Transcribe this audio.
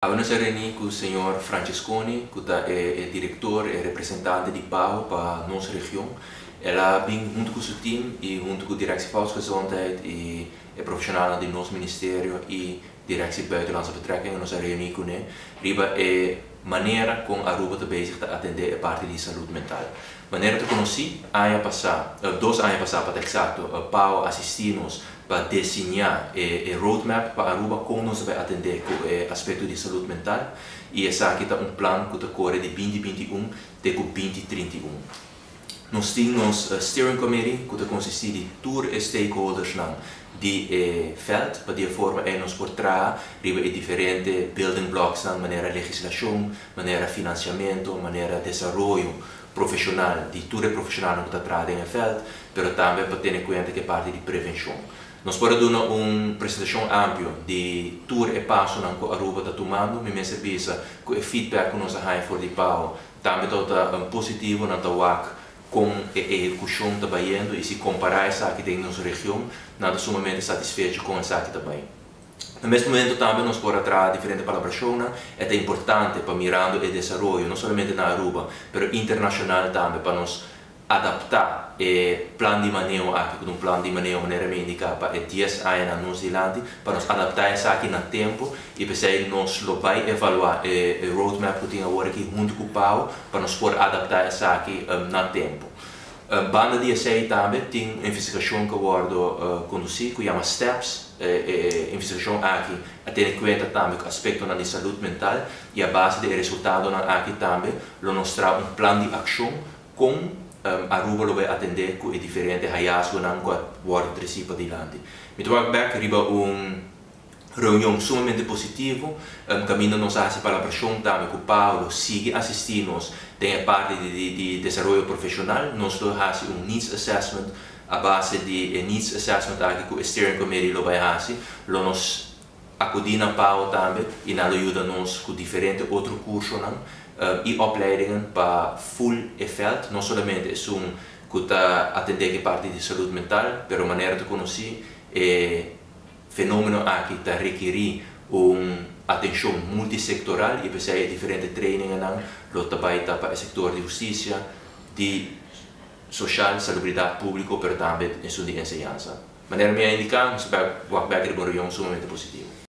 Avevano reunito con il signor Francesconi, che è il direttore e rappresentante di PAO per la nostra regione. Ela vem junto com o seu time e junto com a Direção Volksgezondheid e profissionalen do nosso ministério e Direção Buitenlandse Betrekkingen nós reunimos com ele. Riba é maneira com a Aruba está bezig te atender a parte de saúde mental. Maneira que conheci, ano passado, 2 anos passados para exato, a PAO assistiu-nos para desenhar a roadmap para a Aruba como nós vamos atender com o aspecto de saúde mental e essa aqui está plano que decorre de 2021 até 2031. Nós temos um steering committee que consiste de todos os stakeholders de veld, para de forma em nos portar riba diferentes building blocks na maneira legislação, maneira financiamento, maneira desenvolvimento profissional de todo profissional que está trabalhando em veld, mas também para ter em conta que parte de prevenção. Nós podemos dar uma apresentação ampla de todo o passo que a Aruba está tomando, mas pensa que o feedback que nós temos de PAO também está positivo na TAWAC com a execução trabalhando e se comparar essa que tem na nossa região, nada sumamente satisfeito com essa que também. No mesmo momento também nós podemos trazer diferentes colaborações, é importante para mirando o desenvolvimento, não somente na Aruba, mas internacional também para nós adaptar o plano de manejo aqui, um plano de manejo maneira indicada para 10 anos na Nova Zelândia, para nós adaptar isso aqui no tempo e para nós vai evaluar o roadmap que tem agora aqui junto com o PAO, para nós poder adaptar isso aqui no tempo. Banda de ESEI também tem uma investigação que eu conduzir, que chama STEPS, investigação aqui, a ter em conta também o aspecto da saúde mental e a base do resultado aqui também, nós traz plano de ação com a Aruba vai atender com diferentes hallazgos que vão trazer para adiante. Então, riba reunião sumamente positiva, caminho nos hace para a pressão também com o Paulo, sigue assistindo-nos, tem a parte de desenvolvimento profissional, nós fazemos needs assessment, a base de needs assessment aqui com o steering committee vai fazer, nós acudimos a Paulo também e nos ajuda-nos com diferentes outros cursos e opleidingen para full effect, não somente é que está atender a parte de saúde mental, mas a maneira de conhecer fenômeno aqui está requerir uma atenção multissectoral e precisa de diferentes trainings lo trabalho para o setor de justiça, de social, salubridade pública, mas também em sua ensinança. Maneira minha indicar, nós vamos ver uma reunião sumamente positiva.